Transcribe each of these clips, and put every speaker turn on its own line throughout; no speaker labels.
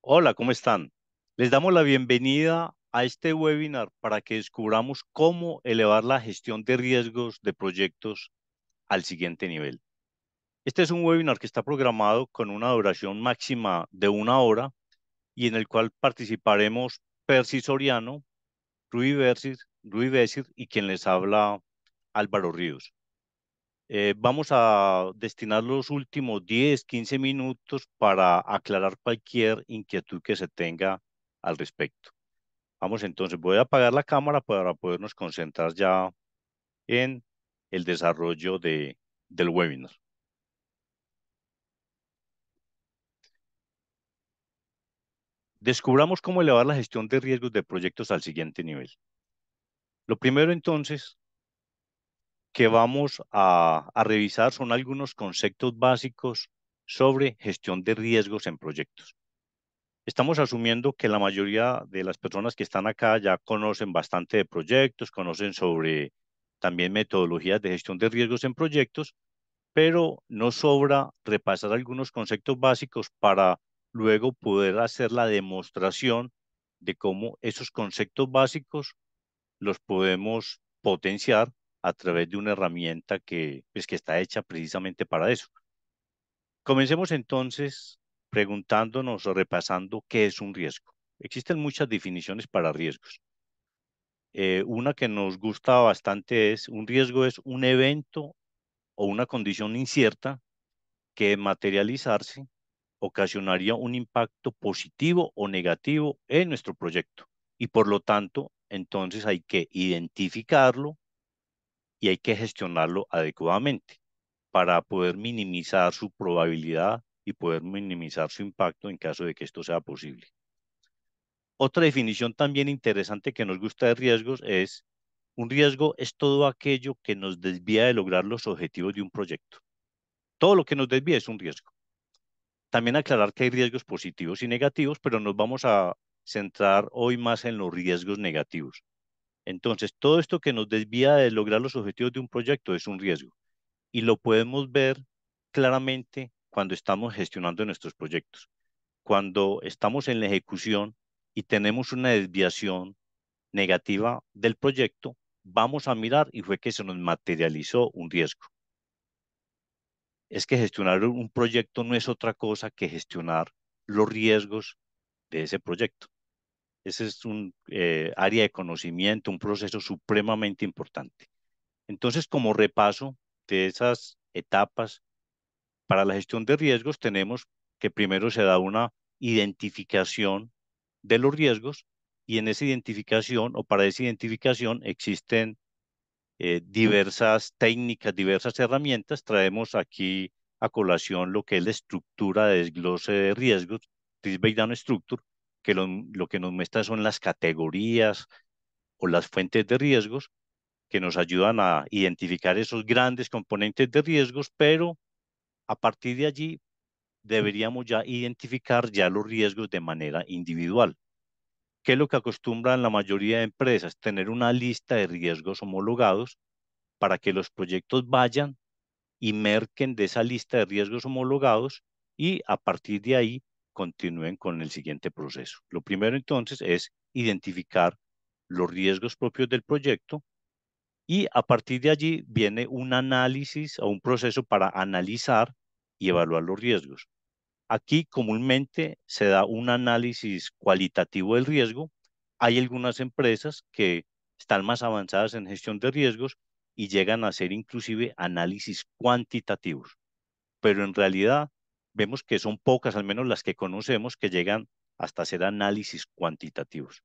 Hola, ¿cómo están? Les damos la bienvenida a este webinar para que descubramos cómo elevar la gestión de riesgos de proyectos al siguiente nivel. Este es un webinar que está programado con una duración máxima de 1 hora y en el cual participaremos Percy Soriano, Rui Besir y quien les habla Álvaro Ríos. Vamos a destinar los últimos 10, 15 minutos para aclarar cualquier inquietud que se tenga al respecto. Vamos entonces, voy a apagar la cámara para podernos concentrar ya en el desarrollo del webinar. Descubramos cómo elevar la gestión de riesgos de proyectos al siguiente nivel. Lo primero entonces que vamos a revisar son algunos conceptos básicos sobre gestión de riesgos en proyectos. Estamos asumiendo que la mayoría de las personas que están acá ya conocen bastante de proyectos, conocen sobre también metodologías de gestión de riesgos en proyectos, pero no sobra repasar algunos conceptos básicos para luego poder hacer la demostración de cómo esos conceptos básicos los podemos potenciar a través de una herramienta que está hecha precisamente para eso. Comencemos entonces preguntándonos o repasando qué es un riesgo. Existen muchas definiciones para riesgos. Una que nos gusta bastante es: un riesgo es un evento o una condición incierta que de materializarse ocasionaría un impacto positivo o negativo en nuestro proyecto. Y por lo tanto, entonces hay que identificarlo y hay que gestionarlo adecuadamente para poder minimizar su probabilidad y poder minimizar su impacto en caso de que esto sea posible. Otra definición también interesante que nos gusta de riesgos es: un riesgo es todo aquello que nos desvía de lograr los objetivos de un proyecto. Todo lo que nos desvía es un riesgo. También aclarar que hay riesgos positivos y negativos, pero nos vamos a centrar hoy más en los riesgos negativos. Entonces, todo esto que nos desvía de lograr los objetivos de un proyecto es un riesgo y lo podemos ver claramente cuando estamos gestionando nuestros proyectos. Cuando estamos en la ejecución y tenemos una desviación negativa del proyecto, vamos a mirar y fue que se nos materializó un riesgo. Es que gestionar un proyecto no es otra cosa que gestionar los riesgos de ese proyecto. Ese es un área de conocimiento, un proceso supremamente importante. Entonces, como repaso de esas etapas para la gestión de riesgos, tenemos que primero se da una identificación de los riesgos y en esa identificación o para esa identificación existen diversas técnicas, diversas herramientas. Traemos aquí a colación lo que es la estructura de desglose de riesgos, Risk Breakdown Structure, que lo que nos muestra son las categorías o las fuentes de riesgos que nos ayudan a identificar esos grandes componentes de riesgos, pero a partir de allí deberíamos ya identificar ya los riesgos de manera individual. ¿Qué es lo que acostumbran la mayoría de empresas? Tener una lista de riesgos homologados para que los proyectos vayan y merquen de esa lista de riesgos homologados y a partir de ahí continúen con el siguiente proceso. Lo primero entonces es identificar los riesgos propios del proyecto y a partir de allí viene un análisis o un proceso para analizar y evaluar los riesgos. Aquí comúnmente se da un análisis cualitativo del riesgo. Hay algunas empresas que están más avanzadas en gestión de riesgos y llegan a hacer inclusive análisis cuantitativos, pero en realidad vemos que son pocas, al menos las que conocemos, que llegan hasta hacer análisis cuantitativos.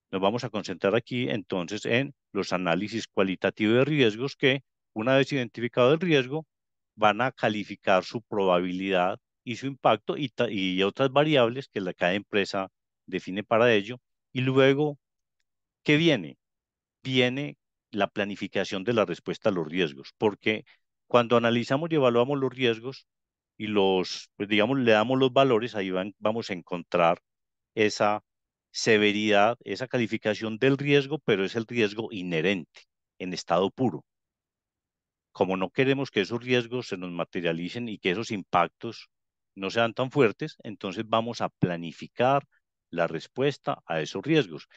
Nos vamos a concentrar aquí entonces en los análisis cualitativos de riesgos que, una vez identificado el riesgo, van a calificar su probabilidad y su impacto y otras variables que cada empresa define para ello. Y luego, ¿qué viene? Viene la planificación de la respuesta a los riesgos, porque cuando analizamos y evaluamos los riesgos y pues digamos, le damos los valores, ahí vamos a encontrar esa severidad, esa calificación del riesgo, pero es el riesgo inherente en estado puro. Como no queremos que esos riesgos se nos materialicen y que esos impactos no sean tan fuertes, entonces vamos a planificar la respuesta a esos riesgos.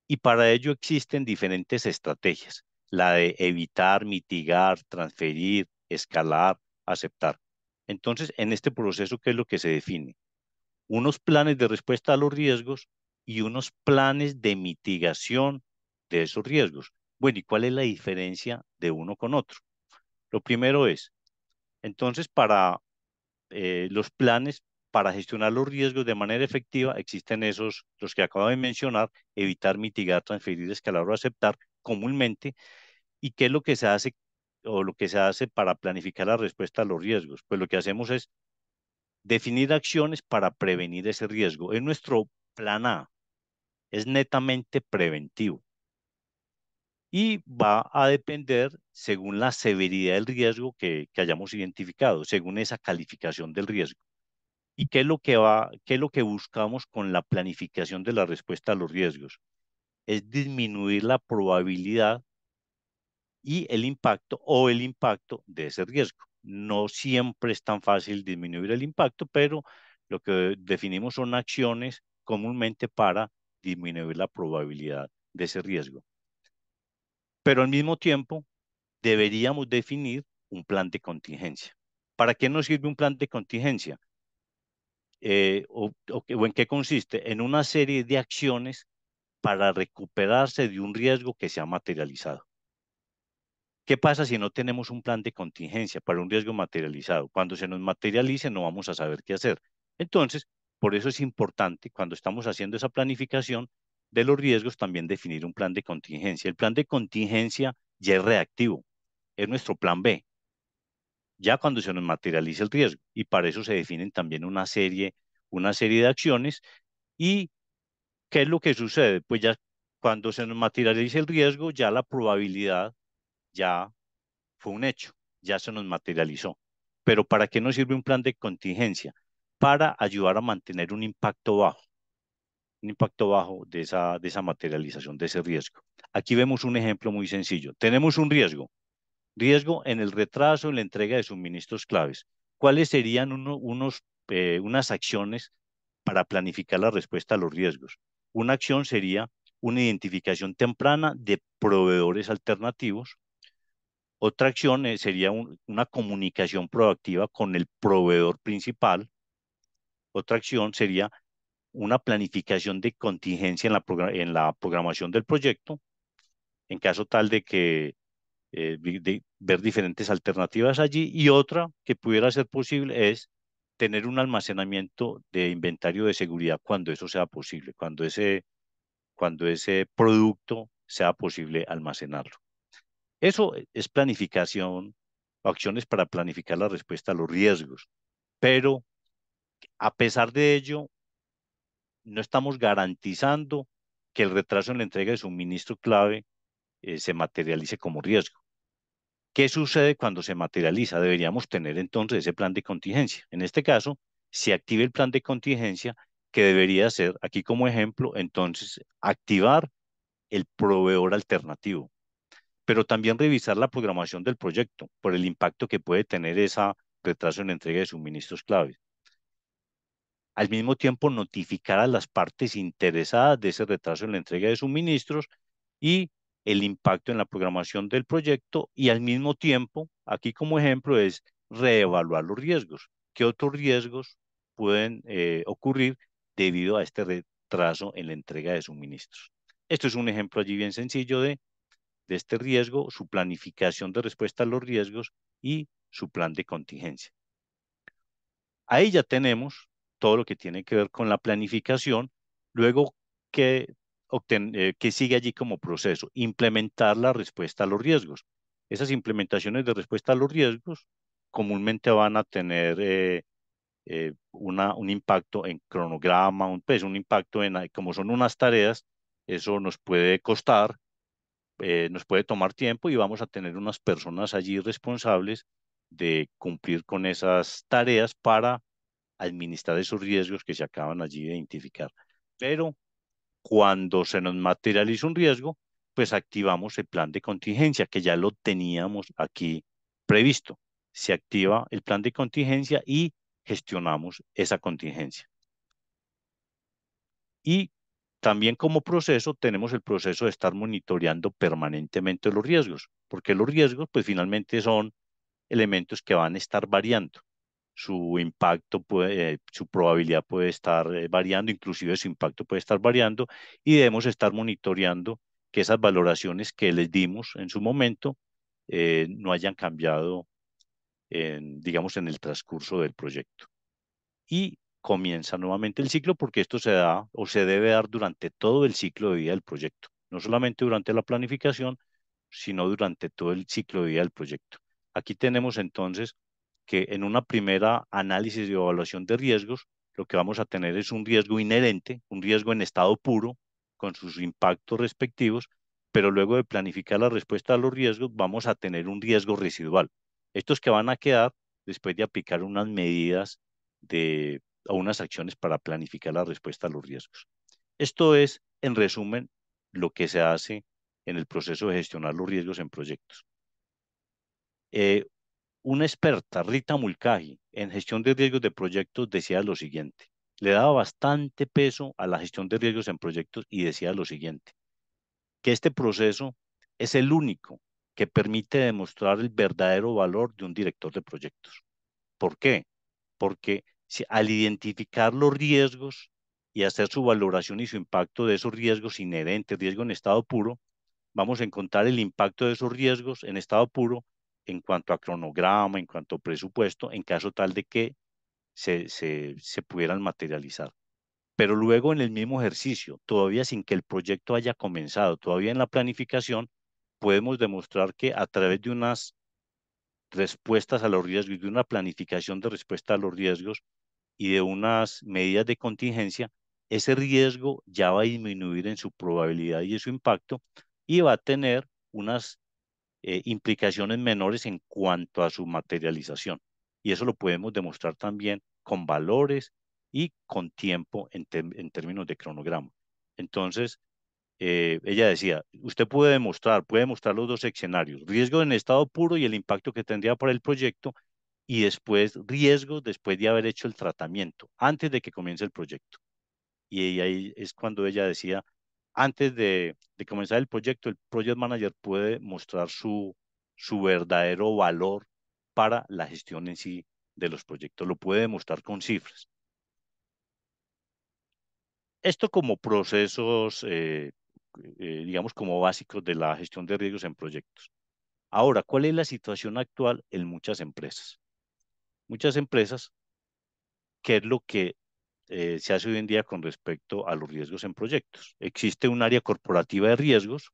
Y para ello existen diferentes estrategias, la de evitar, mitigar, transferir, escalar, aceptar. Entonces, en este proceso, ¿qué es lo que se define? Unos planes de respuesta a los riesgos y unos planes de mitigación de esos riesgos. Bueno, ¿y cuál es la diferencia de uno con otro? Lo primero es, entonces, para los planes para gestionar los riesgos de manera efectiva, existen esos, los que acabo de mencionar, evitar, mitigar, transferir, escalar o aceptar comúnmente. ¿Y qué es lo que se hace o lo que se hace para planificar la respuesta a los riesgos? Pues lo que hacemos es definir acciones para prevenir ese riesgo. En nuestro plan A es netamente preventivo y va a depender según la severidad del riesgo que hayamos identificado, según esa calificación del riesgo. ¿Y qué es lo que buscamos con la planificación de la respuesta a los riesgos? Es disminuir la probabilidad y el impacto de ese riesgo. No siempre es tan fácil disminuir el impacto, pero lo que definimos son acciones comúnmente para disminuir la probabilidad de ese riesgo. Pero al mismo tiempo, deberíamos definir un plan de contingencia. ¿Para qué nos sirve un plan de contingencia? O en qué consiste, en una serie de acciones para recuperarse de un riesgo que se ha materializado. ¿Qué pasa si no tenemos un plan de contingencia para un riesgo materializado? Cuando se nos materialice no vamos a saber qué hacer. Entonces, por eso es importante cuando estamos haciendo esa planificación de los riesgos también definir un plan de contingencia. El plan de contingencia ya es reactivo, es nuestro plan B, ya cuando se nos materialice el riesgo. Y para eso se definen también una serie de acciones. ¿Y qué es lo que sucede? Pues ya cuando se nos materialice el riesgo, ya la probabilidad ya fue un hecho, ya se nos materializó. Pero ¿para qué nos sirve un plan de contingencia? Para ayudar a mantener un impacto bajo de esa materialización de ese riesgo. Aquí vemos un ejemplo muy sencillo. Tenemos un riesgo en el retraso en la entrega de suministros claves. ¿Cuáles serían unas acciones para planificar la respuesta a los riesgos? Una acción sería una identificación temprana de proveedores alternativos. Otra acción sería una comunicación proactiva con el proveedor principal. Otra acción sería una planificación de contingencia en la programación del proyecto, en caso tal de que de ver diferentes alternativas allí. Y otra que pudiera ser posible es tener un almacenamiento de inventario de seguridad cuando eso sea posible, cuando ese producto sea posible almacenarlo. Eso es planificación, acciones para planificar la respuesta a los riesgos. Pero a pesar de ello, no estamos garantizando que el retraso en la entrega de suministro clave se materialice como riesgo. ¿Qué sucede cuando se materializa? Deberíamos tener entonces ese plan de contingencia. En este caso, se active el plan de contingencia que debería ser, aquí como ejemplo, entonces activar el proveedor alternativo, pero también revisar la programación del proyecto por el impacto que puede tener esa retraso en la entrega de suministros claves. Al mismo tiempo, notificar a las partes interesadas de ese retraso en la entrega de suministros y el impacto en la programación del proyecto y al mismo tiempo, aquí como ejemplo, es reevaluar los riesgos. ¿Qué otros riesgos pueden ocurrir debido a este retraso en la entrega de suministros? Esto es un ejemplo allí bien sencillo de este riesgo, su planificación de respuesta a los riesgos y su plan de contingencia. Ahí ya tenemos todo lo que tiene que ver con la planificación. Luego, ¿qué, qué sigue allí como proceso? Implementar la respuesta a los riesgos. Esas implementaciones de respuesta a los riesgos comúnmente van a tener un impacto en cronograma, pues un impacto como son unas tareas, eso nos puede costar, nos puede tomar tiempo y vamos a tener unas personas allí responsables de cumplir con esas tareas para administrar esos riesgos que se acaban allí de identificar. Pero cuando se nos materializa un riesgo, pues activamos el plan de contingencia, que ya lo teníamos aquí previsto. Se activa el plan de contingencia y gestionamos esa contingencia. Y también como proceso tenemos el proceso de estar monitoreando permanentemente los riesgos, porque los riesgos pues finalmente son elementos que van a estar variando. Su impacto puede, su probabilidad puede estar variando, inclusive su impacto puede estar variando y debemos estar monitoreando que esas valoraciones que les dimos en su momento no hayan cambiado, digamos, en el transcurso del proyecto. Y comienza nuevamente el ciclo porque esto se da o se debe dar durante todo el ciclo de vida del proyecto, no solamente durante la planificación, sino durante todo el ciclo de vida del proyecto. Aquí tenemos entonces que en una primera análisis y evaluación de riesgos, lo que vamos a tener es un riesgo inherente, un riesgo en estado puro, con sus impactos respectivos, pero luego de planificar la respuesta a los riesgos, vamos a tener un riesgo residual. Estos que van a quedar después de aplicar unas medidas de, o unas acciones para planificar la respuesta a los riesgos. Esto es, en resumen, lo que se hace en el proceso de gestionar los riesgos en proyectos. Eh, una experta, Rita Mulcahy, en gestión de riesgos de proyectos, decía lo siguiente. Le daba bastante peso a la gestión de riesgos en proyectos y decía lo siguiente, que este proceso es el único que permite demostrar el verdadero valor de un director de proyectos. ¿Por qué? Porque al identificar los riesgos y hacer su valoración y su impacto de esos riesgos inherentes, riesgo en estado puro, vamos a encontrar el impacto de esos riesgos en estado puro en cuanto a cronograma, en cuanto a presupuesto, en caso tal de que se pudieran materializar. Pero luego en el mismo ejercicio, todavía sin que el proyecto haya comenzado, todavía en la planificación, podemos demostrar que a través de unas respuestas a los riesgos y de una planificación de respuesta a los riesgos y de unas medidas de contingencia, ese riesgo ya va a disminuir en su probabilidad y en su impacto y va a tener unas implicaciones menores en cuanto a su materialización. Y eso lo podemos demostrar también con valores y con tiempo en términos de cronograma. Entonces, ella decía, usted puede demostrar los dos escenarios, riesgo en estado puro y el impacto que tendría para el proyecto, y después riesgos después de haber hecho el tratamiento, antes de que comience el proyecto. Y ahí es cuando ella decía, antes de comenzar el proyecto, el project manager puede mostrar su verdadero valor para la gestión en sí de los proyectos, lo puede demostrar con cifras. Esto como procesos, digamos, como básicos de la gestión de riesgos en proyectos. Ahora, ¿cuál es la situación actual en muchas empresas? Muchas empresas, ¿qué es lo que se hace hoy en día con respecto a los riesgos en proyectos? Existe un área corporativa de riesgos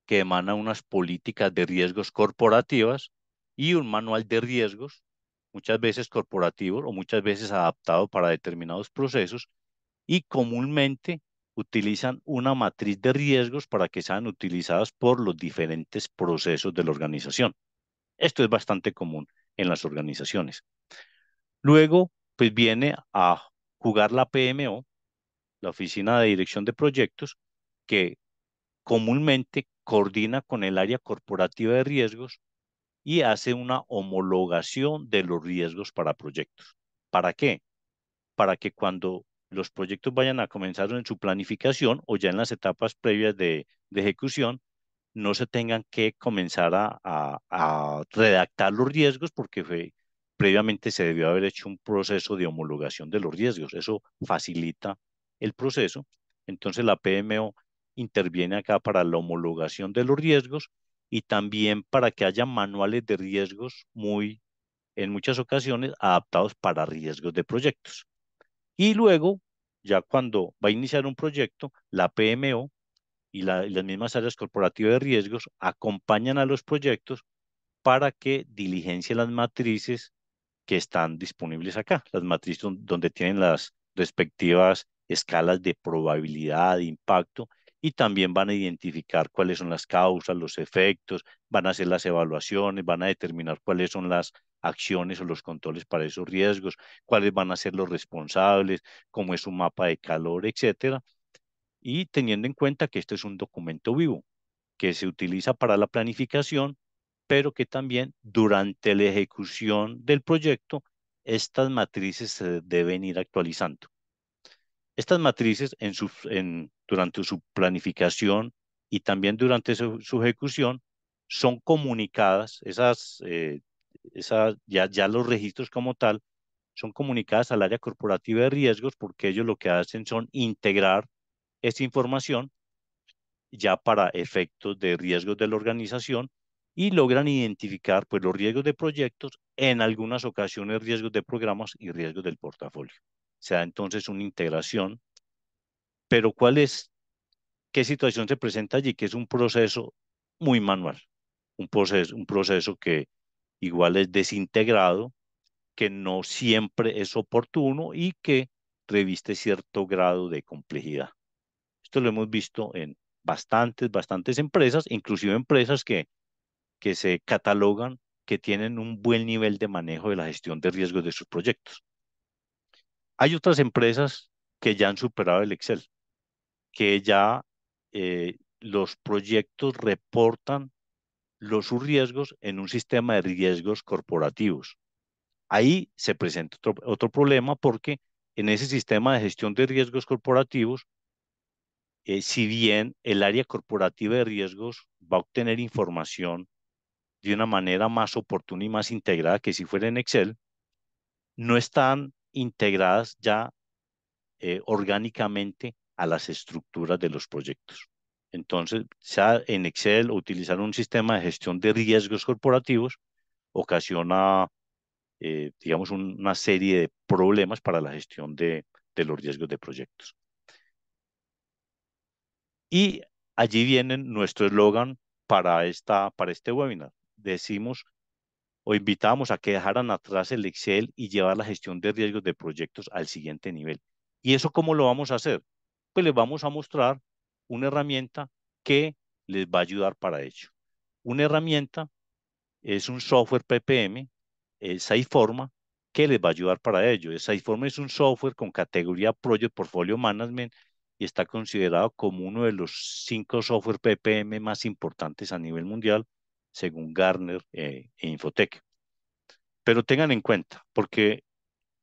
que emana unas políticas de riesgos corporativas y un manual de riesgos, muchas veces corporativos o muchas veces adaptado para determinados procesos, y comúnmente utilizan una matriz de riesgos para que sean utilizadas por los diferentes procesos de la organización. Esto es bastante común en las organizaciones. Luego, pues viene a jugar la PMO, la Oficina de Dirección de Proyectos, que comúnmente coordina con el área corporativa de riesgos y hace una homologación de los riesgos para proyectos. ¿Para qué? Para que cuando los proyectos vayan a comenzar en su planificación o ya en las etapas previas de ejecución, no se tengan que comenzar a redactar los riesgos porque previamente se debió haber hecho un proceso de homologación de los riesgos. Eso facilita el proceso. Entonces la PMO interviene acá para la homologación de los riesgos y también para que haya manuales de riesgos en muchas ocasiones adaptados para riesgos de proyectos. Y luego, ya cuando va a iniciar un proyecto, la PMO y las mismas áreas corporativas de riesgos acompañan a los proyectos para que diligencien las matrices que están disponibles acá, las matrices donde tienen las respectivas escalas de probabilidad, de impacto, y también van a identificar cuáles son las causas, los efectos, van a hacer las evaluaciones, van a determinar cuáles son las acciones o los controles para esos riesgos, cuáles van a ser los responsables, cómo es un mapa de calor, etcétera, y teniendo en cuenta que esto es un documento vivo que se utiliza para la planificación, pero que también durante la ejecución del proyecto estas matrices se deben ir actualizando. Estas matrices durante su planificación y también durante su ejecución son comunicadas, ya los registros como tal son comunicadas al área corporativa de riesgos porque ellos lo que hacen son integrar esa información ya para efectos de riesgos de la organización y logran identificar pues, los riesgos de proyectos, en algunas ocasiones riesgos de programas y riesgos del portafolio. Se da entonces una integración, pero qué situación se presenta allí? Que es un proceso muy manual, un proceso que igual es desintegrado, que no siempre es oportuno y que reviste cierto grado de complejidad. Esto lo hemos visto en bastantes empresas, inclusive empresas que se catalogan que tienen un buen nivel de manejo de la gestión de riesgos de sus proyectos. Hay otras empresas que ya han superado el Excel, que ya los proyectos reportan sus riesgos en un sistema de riesgos corporativos. Ahí se presenta otro problema porque en ese sistema de gestión de riesgos corporativos, si bien el área corporativa de riesgos va a obtener información de una manera más oportuna y más integrada que si fuera en Excel, no están integradas ya orgánicamente a las estructuras de los proyectos. Entonces, sea en Excel o utilizar un sistema de gestión de riesgos corporativos ocasiona, digamos, una serie de problemas para la gestión de los riesgos de proyectos. Y allí viene nuestro eslogan para este webinar. Decimos o invitamos a que dejaran atrás el Excel y llevar la gestión de riesgos de proyectos al siguiente nivel. ¿Y eso cómo lo vamos a hacer? Pues les vamos a mostrar una herramienta que les va a ayudar para ello. Una herramienta es un software PPM, Siteforma, que les va a ayudar para ello. Siteforma es un software con categoría Project Portfolio Management y está considerado como uno de los 5 software PPM más importantes a nivel mundial, según Gartner e Infotech. Pero tengan en cuenta, porque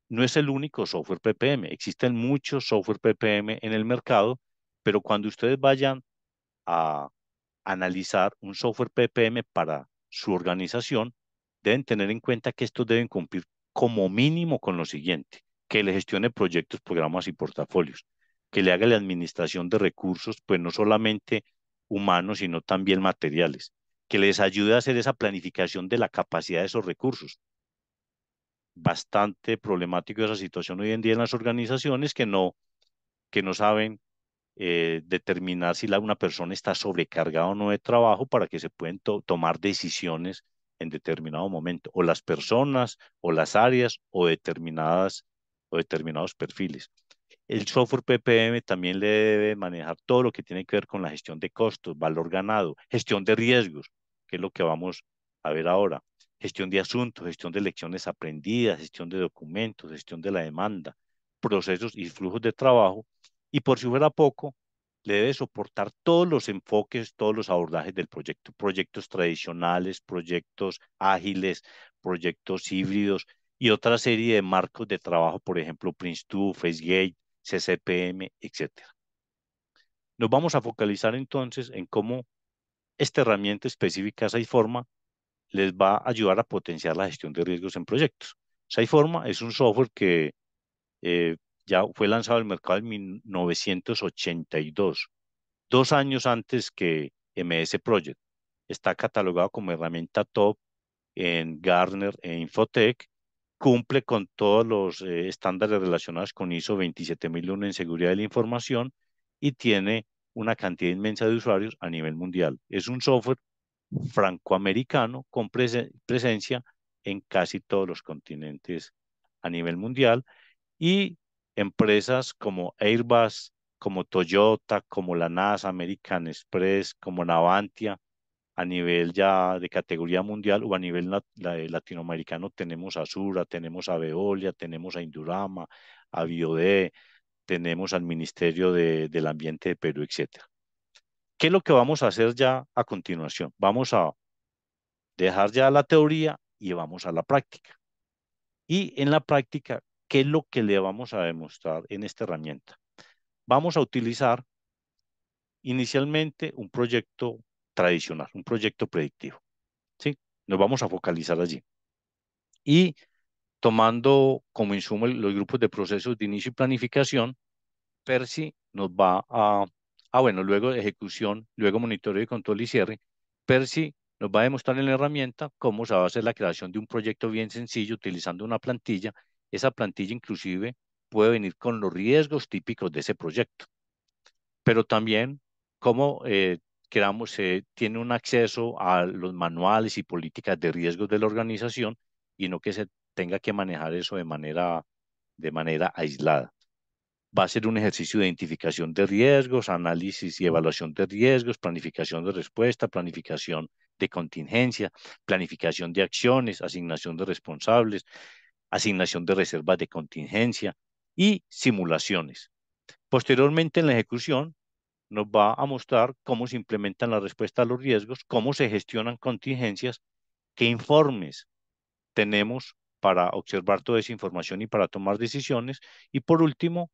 no es el único software PPM, existen muchos software PPM en el mercado, pero cuando ustedes vayan a analizar un software PPM para su organización, deben tener en cuenta que estos deben cumplir como mínimo con lo siguiente: que le gestione proyectos, programas y portafolios, que le haga la administración de recursos, pues no solamente humanos, sino también materiales, que les ayude a hacer esa planificación de la capacidad de esos recursos. Bastante problemático esa situación hoy en día en las organizaciones que no saben determinar si una persona está sobrecargada o no de trabajo para que se pueden tomar decisiones en determinado momento, o las personas, o las áreas, o determinados perfiles. El software PPM también le debe manejar todo lo que tiene que ver con la gestión de costos, valor ganado, gestión de riesgos, que es lo que vamos a ver ahora, gestión de asuntos, gestión de lecciones aprendidas, gestión de documentos, gestión de la demanda, procesos y flujos de trabajo. Y por si fuera poco, le debe soportar todos los enfoques, todos los abordajes del proyecto, proyectos tradicionales, proyectos ágiles, proyectos híbridos y otra serie de marcos de trabajo, por ejemplo, Prince2, FaceGate, CCPM, etcétera. Nos vamos a focalizar entonces en cómo esta herramienta específica Siteforma les va a ayudar a potenciar la gestión de riesgos en proyectos. Siteforma es un software que ya fue lanzado al mercado en 1982, 2 años antes que MS Project. Está catalogado como herramienta top en Gartner e Infotech, cumple con todos los estándares relacionados con ISO 27001 en seguridad de la información y tiene una cantidad inmensa de usuarios a nivel mundial. Es un software francoamericano con presencia en casi todos los continentes a nivel mundial y empresas como Airbus, como Toyota, como la NASA, American Express, como Navantia, a nivel ya de categoría mundial o a nivel latinoamericano tenemos a Sura, tenemos a Veolia, tenemos a Indurama, a Biodé, tenemos al Ministerio del Ambiente de Perú, etcétera. ¿Qué es lo que vamos a hacer ya a continuación? Vamos a dejar ya la teoría y vamos a la práctica. Y en la práctica, ¿qué es lo que le vamos a demostrar en esta herramienta? Vamos a utilizar inicialmente un proyecto tradicional, un proyecto predictivo, ¿sí? Nos vamos a focalizar allí. Y tomando como insumo los grupos de procesos de inicio y planificación, Percy nos va bueno, luego de ejecución, luego monitoreo y control y cierre, Percy nos va a demostrar en la herramienta cómo se va a hacer la creación de un proyecto bien sencillo utilizando una plantilla. Esa plantilla inclusive puede venir con los riesgos típicos de ese proyecto, pero también cómo tiene un acceso a los manuales y políticas de riesgos de la organización y no que se tenga que manejar eso de manera aislada. Va a ser un ejercicio de identificación de riesgos, análisis y evaluación de riesgos, planificación de respuesta, planificación de contingencia, planificación de acciones, asignación de responsables, asignación de reservas de contingencia y simulaciones. Posteriormente, en la ejecución, nos va a mostrar cómo se implementan la respuesta a los riesgos, cómo se gestionan contingencias, qué informes tenemos para observar toda esa información y para tomar decisiones. Y por último,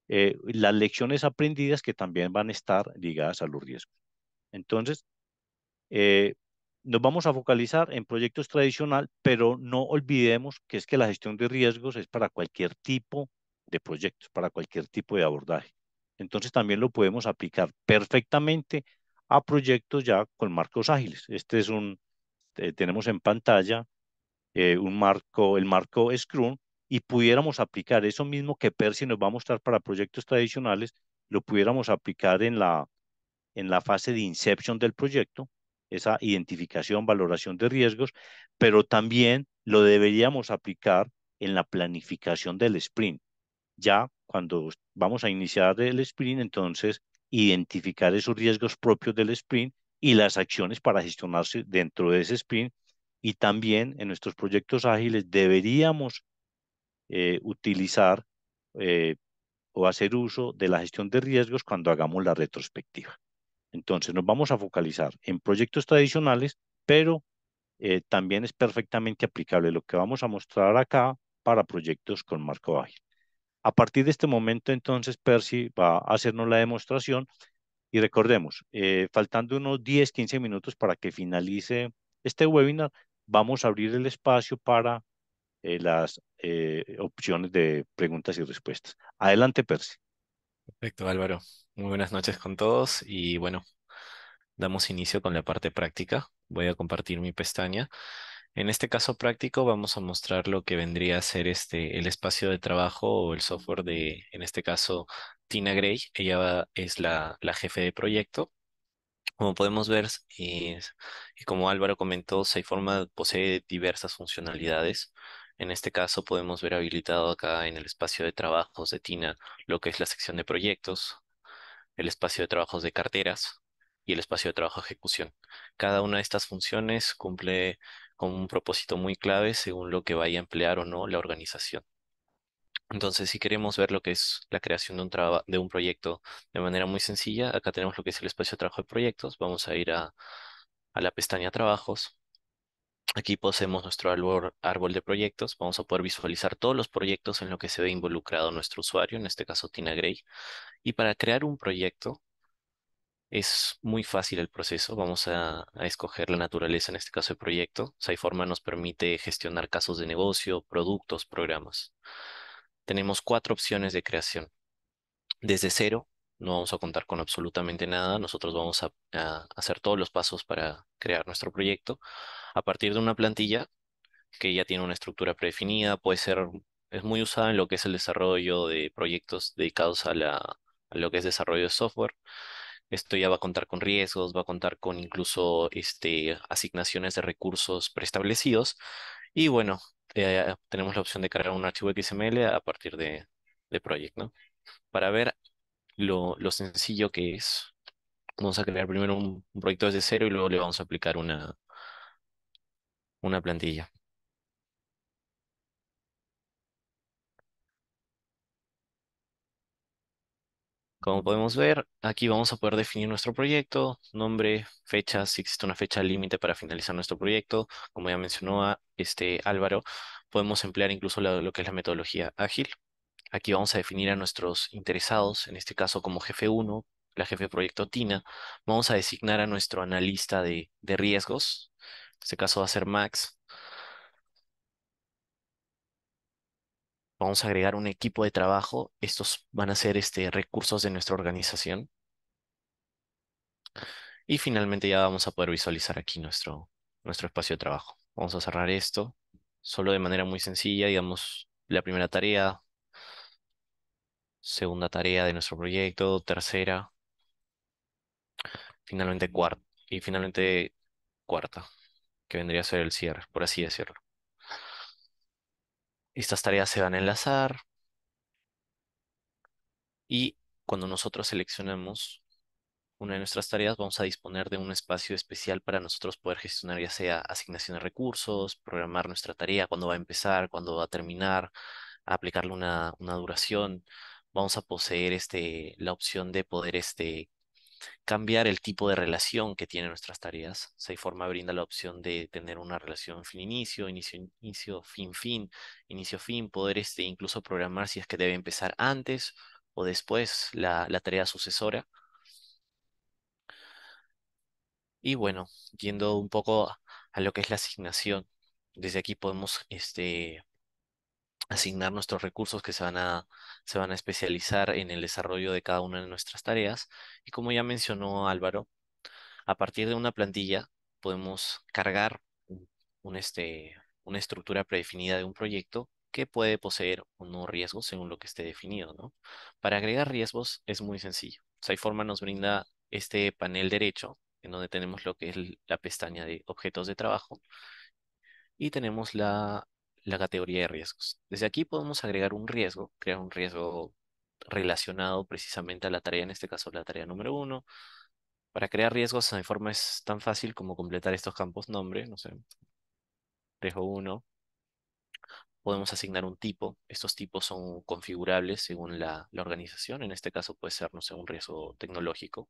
las lecciones aprendidas que también van a estar ligadas a los riesgos. Entonces, eh, nos vamos a focalizar en proyectos tradicional, pero no olvidemos que es que la gestión de riesgos es para cualquier tipo de proyectos, para cualquier tipo de abordaje. Entonces, también lo podemos aplicar perfectamente a proyectos ya con marcos ágiles. Tenemos en pantalla el marco Scrum, y pudiéramos aplicar eso mismo que Percy nos va a mostrar para proyectos tradicionales, lo pudiéramos aplicar en la fase de inception del proyecto, esa identificación, valoración de riesgos, pero también lo deberíamos aplicar en la planificación del sprint. Ya cuando vamos a iniciar el sprint, entonces identificar esos riesgos propios del sprint y las acciones para gestionarse dentro de ese sprint. Y también en nuestros proyectos ágiles deberíamos utilizar eh, o hacer uso de la gestión de riesgos cuando hagamos la retrospectiva. Entonces nos vamos a focalizar en proyectos tradicionales, pero también es perfectamente aplicable lo que vamos a mostrar acá para proyectos con marco ágil. A partir de este momento, entonces, Percy va a hacernos la demostración y recordemos, faltando unos 10, 15 minutos para que finalice este webinar, vamos a abrir el espacio para las opciones de preguntas y respuestas. Adelante, Percy.
Perfecto, Álvaro. Muy buenas noches con todos y bueno, damos inicio con la parte práctica. Voy a compartir mi pestaña. En este caso práctico vamos a mostrar lo que vendría a ser el espacio de trabajo o el software de, en este caso, Tina Gray. Es la jefe de proyecto. Como podemos ver, y como Álvaro comentó, SafeForma posee diversas funcionalidades. En este caso podemos ver habilitado acá en el espacio de trabajos de Tina lo que es la sección de proyectos, el espacio de trabajos de carteras y el espacio de trabajo de ejecución. Cada una de estas funciones cumple con un propósito muy clave según lo que vaya a emplear o no la organización. Entonces, si queremos ver lo que es la creación de un proyecto de manera muy sencilla, acá tenemos lo que es el espacio de trabajo de proyectos. Vamos a ir a la pestaña Trabajos. Aquí poseemos nuestro árbol de proyectos. Vamos a poder visualizar todos los proyectos en los que se ve involucrado nuestro usuario, en este caso Tina Gray. Y para crear un proyecto, es muy fácil el proceso. Vamos a escoger la naturaleza, en este caso de proyecto. SciForma nos permite gestionar casos de negocio, productos, programas. Tenemos cuatro opciones de creación. Desde cero, no vamos a contar con absolutamente nada. Nosotros vamos a hacer todos los pasos para crear nuestro proyecto a partir de una plantilla que ya tiene una estructura predefinida. Es muy usada en lo que es el desarrollo de proyectos dedicados a lo que es desarrollo de software. Esto ya va a contar con riesgos, va a contar con incluso asignaciones de recursos preestablecidos. Y bueno, tenemos la opción de cargar un archivo XML a partir de Project, ¿no? Para ver lo sencillo que es, vamos a crear primero un proyecto desde cero y luego le vamos a aplicar una plantilla. Como podemos ver, aquí vamos a poder definir nuestro proyecto, nombre, fecha, si existe una fecha límite para finalizar nuestro proyecto. Como ya mencionó Álvaro, podemos emplear incluso lo que es la metodología ágil. Aquí vamos a definir a nuestros interesados, en este caso como jefe uno, la jefe de proyecto Tina. Vamos a designar a nuestro analista de riesgos. En este caso va a ser Max. Vamos a agregar un equipo de trabajo. Estos van a ser recursos de nuestra organización. Y finalmente ya vamos a poder visualizar aquí nuestro espacio de trabajo. Vamos a cerrar esto solo de manera muy sencilla, digamos, la primera tarea, segunda tarea de nuestro proyecto, tercera, finalmente cuarta y finalmente cuarta, que vendría a ser el cierre, por así decirlo. Estas tareas se van a enlazar y cuando nosotros seleccionamos una de nuestras tareas, vamos a disponer de un espacio especial para nosotros poder gestionar ya sea asignación de recursos, programar nuestra tarea, cuándo va a empezar, cuándo va a terminar, aplicarle una duración. Vamos a poseer la opción de poder cambiar el tipo de relación que tienen nuestras tareas. Seiforma brinda la opción de tener una relación fin-inicio, inicio, fin-fin, inicio-fin, poder incluso programar si es que debe empezar antes o después la tarea sucesora. Y bueno, yendo un poco a lo que es la asignación, desde aquí podemos asignar nuestros recursos que se van a especializar en el desarrollo de cada una de nuestras tareas. Y como ya mencionó Álvaro, a partir de una plantilla podemos cargar un, una estructura predefinida de un proyecto que puede poseer o no riesgos según lo que esté definido, ¿no? Para agregar riesgos es muy sencillo. Siteforma nos brinda este panel derecho en donde tenemos lo que es la pestaña de objetos de trabajo y tenemos la categoría de riesgos. Desde aquí podemos agregar un riesgo, crear un riesgo relacionado precisamente a la tarea, en este caso la tarea número uno. Para crear riesgos, de forma es tan fácil como completar estos campos nombre, no sé, dejo uno, podemos asignar un tipo. Estos tipos son configurables según la organización. En este caso puede ser, no sé, un riesgo tecnológico.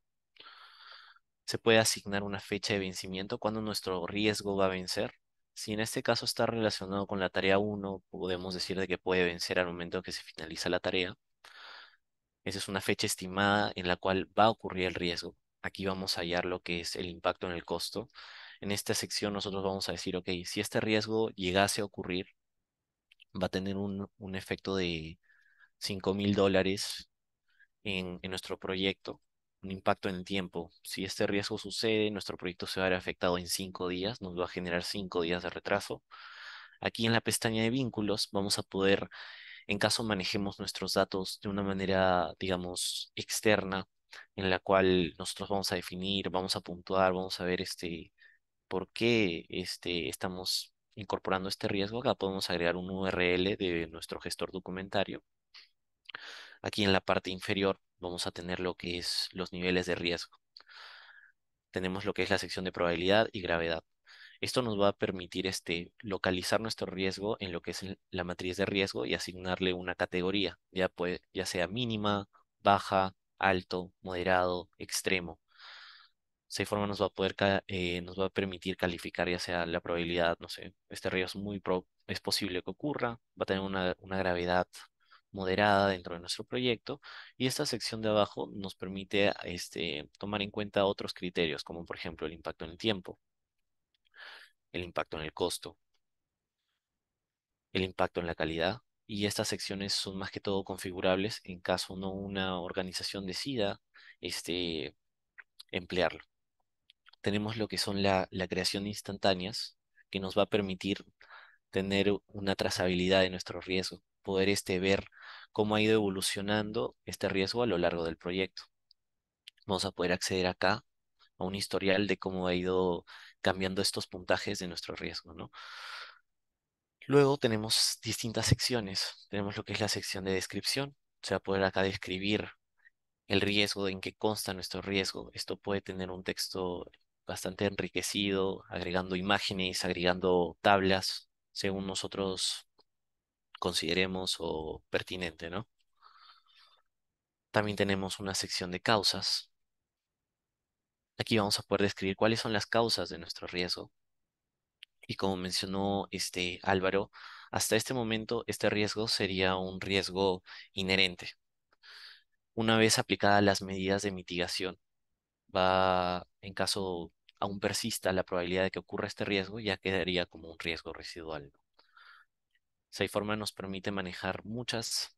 Se puede asignar una fecha de vencimiento cuando nuestro riesgo va a vencer. Si en este caso está relacionado con la tarea uno, podemos decir de que puede vencer al momento que se finaliza la tarea. Esa es una fecha estimada en la cual va a ocurrir el riesgo. Aquí vamos a hallar lo que es el impacto en el costo. En esta sección nosotros vamos a decir, ok, si este riesgo llegase a ocurrir, va a tener un efecto de $5.000 en nuestro proyecto, un impacto en el tiempo. Si este riesgo sucede, nuestro proyecto se va a ver afectado en 5 días, nos va a generar 5 días de retraso. Aquí en la pestaña de vínculos vamos a poder, en caso manejemos nuestros datos de una manera, digamos, externa, en la cual nosotros vamos a definir, vamos a puntuar, vamos a ver por qué estamos incorporando este riesgo. Acá podemos agregar un URL de nuestro gestor documentario. Aquí en la parte inferior vamos a tener lo que es los niveles de riesgo. Tenemos lo que es la sección de probabilidad y gravedad. Esto nos va a permitir localizar nuestro riesgo en lo que es la matriz de riesgo y asignarle una categoría, ya sea mínima, baja, alto, moderado, extremo. De esa forma nos va a permitir calificar ya sea la probabilidad, no sé, este riesgo es posible que ocurra, va a tener una gravedad moderada dentro de nuestro proyecto y esta sección de abajo nos permite tomar en cuenta otros criterios, como por ejemplo el impacto en el tiempo, el impacto en el costo, el impacto en la calidad. Y estas secciones son más que todo configurables en caso no una organización decida emplearlo. Tenemos lo que son la creación de instantáneas, que nos va a permitir tener una trazabilidad de nuestro riesgo, poder ver cómo ha ido evolucionando este riesgo a lo largo del proyecto. Vamos a poder acceder acá a un historial de cómo ha ido cambiando estos puntajes de nuestro riesgo, ¿no? Luego tenemos distintas secciones. Tenemos lo que es la sección de descripción. Se va a poder acá describir el riesgo, en qué consta nuestro riesgo. Esto puede tener un texto bastante enriquecido, agregando imágenes, agregando tablas, según nosotros consideremos o pertinente, ¿no? También tenemos una sección de causas. Aquí vamos a poder describir cuáles son las causas de nuestro riesgo. Y como mencionó Álvaro, Hasta este momento, este riesgo sería un riesgo inherente. Una vez aplicadas las medidas de mitigación, en caso aún persista la probabilidad de que ocurra este riesgo, ya quedaría como un riesgo residual, ¿no? Saveforma nos permite manejar muchos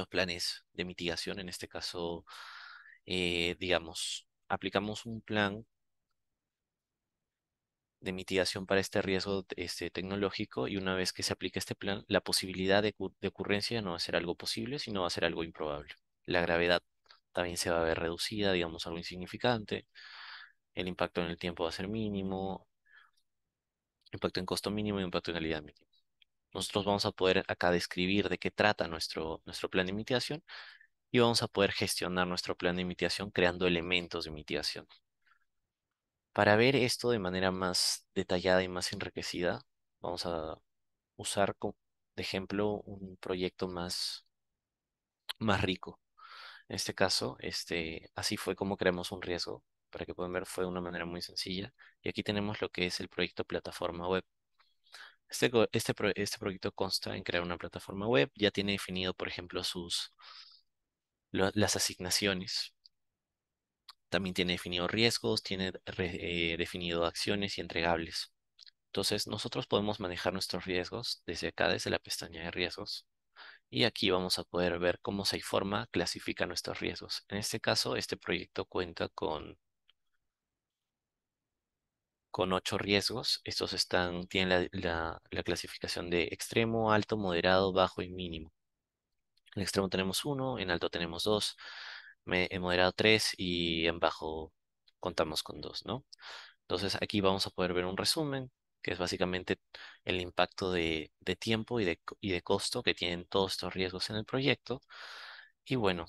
planes de mitigación. En este caso, digamos, aplicamos un plan de mitigación para este riesgo tecnológico, y una vez que se aplique este plan, la posibilidad de ocurrencia no va a ser algo posible, sino va a ser algo improbable. La gravedad también se va a ver reducida, digamos, algo insignificante. El impacto en el tiempo va a ser mínimo, impacto en costo mínimo y impacto en calidad mínimo. Nosotros vamos a poder acá describir de qué trata nuestro plan de mitigación, y vamos a poder gestionar nuestro plan de mitigación creando elementos de mitigación. Para ver esto de manera más detallada y más enriquecida, vamos a usar de ejemplo un proyecto más rico. En este caso, así fue como creamos un riesgo. Para que puedan ver, fue de una manera muy sencilla. Y aquí tenemos lo que es el proyecto plataforma web. Este proyecto consta en crear una plataforma web. Ya tiene definido, por ejemplo, las asignaciones. También tiene definido riesgos, tiene definido acciones y entregables. Entonces, nosotros podemos manejar nuestros riesgos desde acá, desde la pestaña de riesgos. Y aquí vamos a poder ver cómo SciForma clasifica nuestros riesgos. En este caso, este proyecto cuenta con 8 riesgos. Estos tienen la clasificación de extremo, alto, moderado, bajo y mínimo. En extremo tenemos uno, en alto tenemos dos, en moderado tres, y en bajo contamos con dos, ¿no? Entonces aquí vamos a poder ver un resumen, que es básicamente el impacto de tiempo y de costo que tienen todos estos riesgos en el proyecto. Y bueno,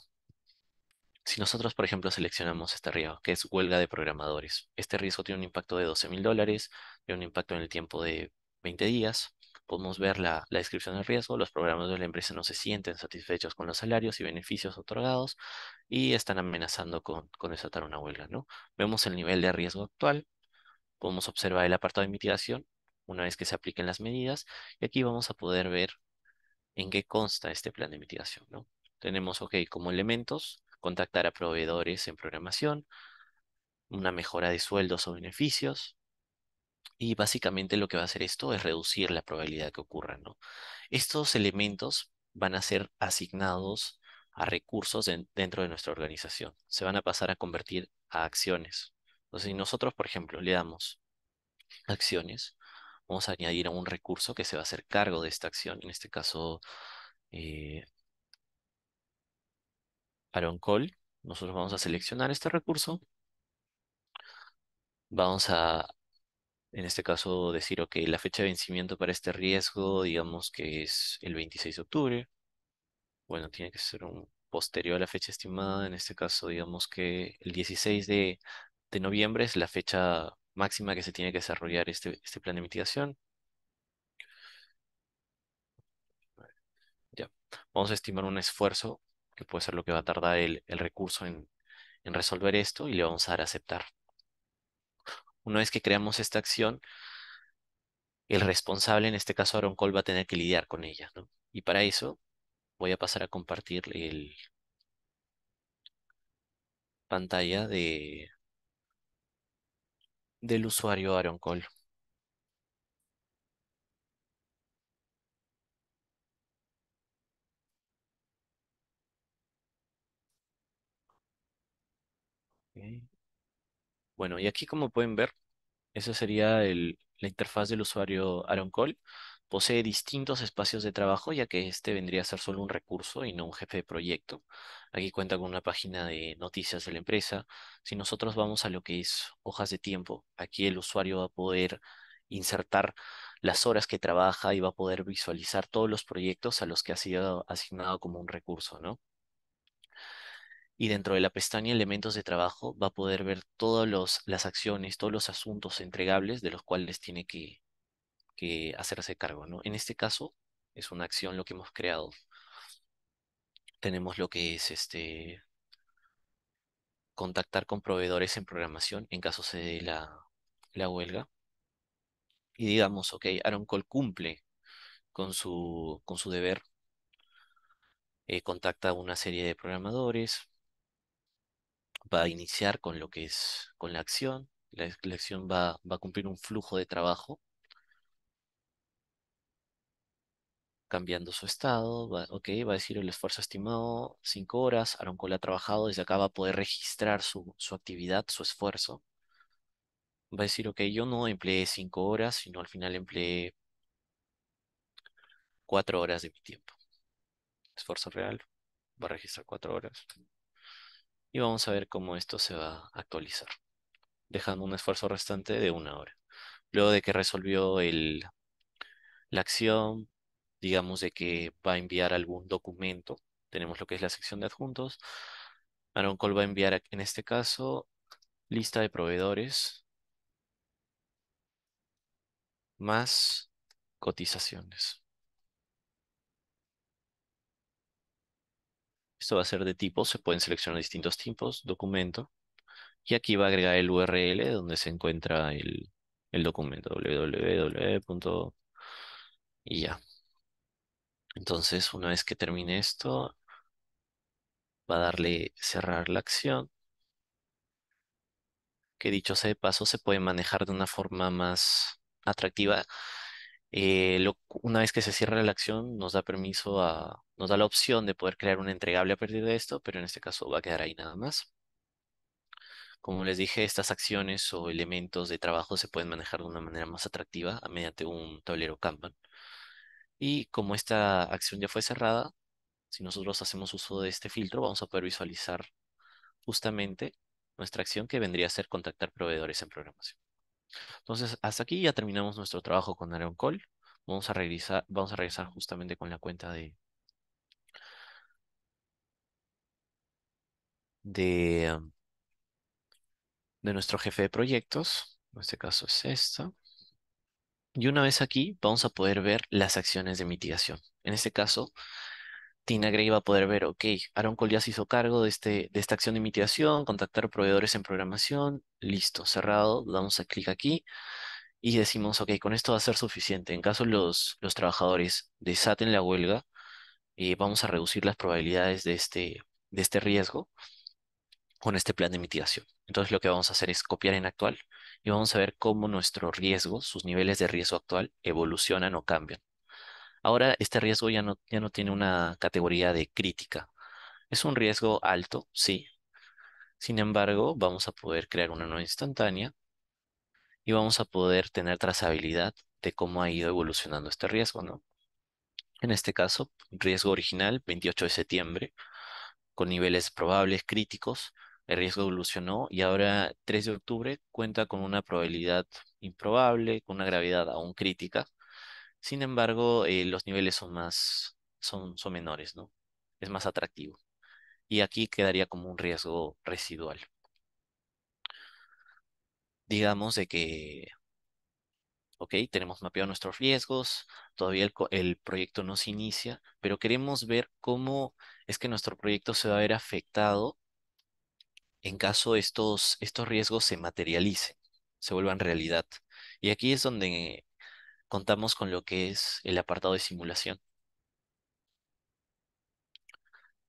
si nosotros, por ejemplo, seleccionamos este riesgo, que es huelga de programadores, este riesgo tiene un impacto de $12.000, tiene un impacto en el tiempo de 20 días. Podemos ver la descripción del riesgo. Los programadores de la empresa no se sienten satisfechos con los salarios y beneficios otorgados y están amenazando con desatar una huelga, ¿no? Vemos el nivel de riesgo actual, podemos observar el apartado de mitigación una vez que se apliquen las medidas, y aquí vamos a poder ver en qué consta este plan de mitigación, ¿no? Tenemos, ok, como elementos, contactar a proveedores en programación, una mejora de sueldos o beneficios, y básicamente lo que va a hacer esto es reducir la probabilidad de que ocurra, ¿no? Estos elementos van a ser asignados a recursos dentro de nuestra organización. Se van a pasar a convertir a acciones. Entonces, si nosotros, por ejemplo, le damos acciones, vamos a añadir a un recurso que se va a hacer cargo de esta acción, en este caso, eh, Aaron Call. Nosotros vamos a seleccionar este recurso, vamos a, en este caso, decir, ok, la fecha de vencimiento para este riesgo, digamos que es el 26 de octubre. Bueno, tiene que ser un posterior a la fecha estimada, en este caso, digamos que el 16 de noviembre es la fecha máxima que se tiene que desarrollar este plan de mitigación. Ya. Vamos a estimar un esfuerzo, que puede ser lo que va a tardar el recurso en resolver esto, y le vamos a dar a aceptar. Una vez que creamos esta acción, el responsable, en este caso Aaron Cole, va a tener que lidiar con ella, ¿no? Y para eso voy a pasar a compartir el pantalla del usuario Aaron Cole. Ok. Bueno, y aquí, como pueden ver, esa sería la interfaz del usuario Aaron Cole. Posee distintos espacios de trabajo, ya que este vendría a ser solo un recurso y no un jefe de proyecto. Aquí cuenta con una página de noticias de la empresa. Si nosotros vamos a lo que es hojas de tiempo, aquí el usuario va a poder insertar las horas que trabaja y va a poder visualizar todos los proyectos a los que ha sido asignado como un recurso, ¿no? Y dentro de la pestaña elementos de trabajo va a poder ver todas las acciones, todos los asuntos entregables de los cuales tiene que hacerse cargo, ¿no? En este caso es una acción lo que hemos creado. Tenemos lo que es contactar con proveedores en programación en caso se dé la huelga. Y digamos, ok, Aaron Cole cumple con su deber, contacta a una serie de programadores, va a iniciar con lo que es, con la acción. La acción va a cumplir un flujo de trabajo, cambiando su estado, ok, va a decir el esfuerzo estimado 5 horas, Aaron Cole ha trabajado, desde acá va a poder registrar su actividad, su esfuerzo. Va a decir, ok, yo no empleé 5 horas, sino al final empleé 4 horas de mi tiempo. Esfuerzo real, va a registrar 4 horas. Y vamos a ver cómo esto se va a actualizar, dejando un esfuerzo restante de 1 hora. Luego de que resolvió la acción, digamos de que va a enviar algún documento, tenemos lo que es la sección de adjuntos. Aaron Cole va a enviar, en este caso, lista de proveedores más cotizaciones. Esto va a ser de tipos, se pueden seleccionar distintos tipos, documento, y aquí va a agregar el URL donde se encuentra el documento, www. Y ya. Entonces, una vez que termine esto, va a darle cerrar la acción, que dicho sea de paso, se puede manejar de una forma más atractiva. Una vez que se cierra la acción, nos da la opción de poder crear un entregable a partir de esto, pero en este caso va a quedar ahí nada más. Como les dije, estas acciones o elementos de trabajo se pueden manejar de una manera más atractiva mediante un tablero Kanban. Y como esta acción ya fue cerrada, si nosotros hacemos uso de este filtro, vamos a poder visualizar justamente nuestra acción que vendría a ser contactar proveedores en programación. Entonces, hasta aquí ya terminamos nuestro trabajo con Aaron Call. Vamos a regresar justamente con la cuenta de, de nuestro jefe de proyectos. En este caso es esta. Y una vez aquí, vamos a poder ver las acciones de mitigación. En este caso, Tina Gray va a poder ver, ok, Aaron Cole ya se hizo cargo de esta acción de mitigación, contactar proveedores en programación, listo, cerrado, damos a clic aquí y decimos, ok, con esto va a ser suficiente. En caso los trabajadores desaten la huelga, vamos a reducir las probabilidades de este riesgo con este plan de mitigación. Entonces lo que vamos a hacer es copiar en actual y vamos a ver cómo nuestro riesgo, sus niveles de riesgo actual, evolucionan o cambian. Ahora este riesgo ya no tiene una categoría de crítica. Es un riesgo alto, sí. Sin embargo, vamos a poder crear una nueva instantánea y vamos a poder tener trazabilidad de cómo ha ido evolucionando este riesgo, ¿no? En este caso, riesgo original, 28 de septiembre, con niveles probables críticos. El riesgo evolucionó y ahora 3 de octubre cuenta con una probabilidad improbable, con una gravedad aún crítica. Sin embargo, los niveles son menores, ¿no? Es más atractivo. Y aquí quedaría como un riesgo residual. Digamos de que, ok, tenemos mapeado nuestros riesgos, todavía el proyecto no se inicia, pero queremos ver cómo es que nuestro proyecto se va a ver afectado en caso estos riesgos se materialicen, se vuelvan realidad. Y aquí es donde contamos con lo que es el apartado de simulación.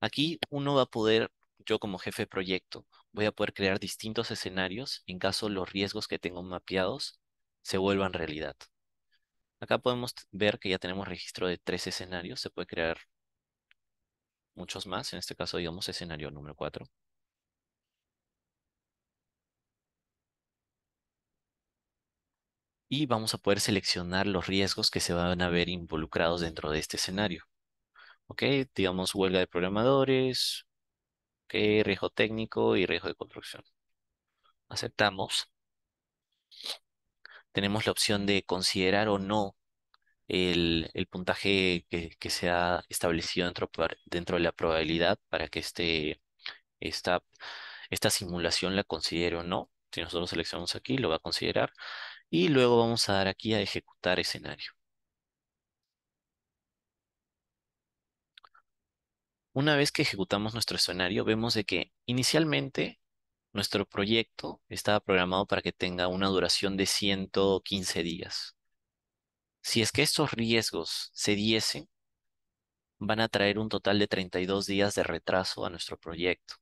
Aquí uno va a poder, yo como jefe de proyecto, voy a poder crear distintos escenarios en caso los riesgos que tengo mapeados se vuelvan realidad. Acá podemos ver que ya tenemos registro de 3 escenarios, se puede crear muchos más, en este caso digamos escenario número 4. Y vamos a poder seleccionar los riesgos que se van a ver involucrados dentro de este escenario. Ok, digamos huelga de programadores, ok, riesgo técnico y riesgo de construcción. Aceptamos. Tenemos la opción de considerar o no el puntaje que se ha establecido dentro de la probabilidad para que esta, esta simulación la considere o no. Si nosotros seleccionamos aquí, lo va a considerar. Y luego vamos a dar aquí a ejecutar escenario. Una vez que ejecutamos nuestro escenario, vemos de que inicialmente nuestro proyecto estaba programado para que tenga una duración de 115 días. Si es que estos riesgos se diesen, van a traer un total de 32 días de retraso a nuestro proyecto,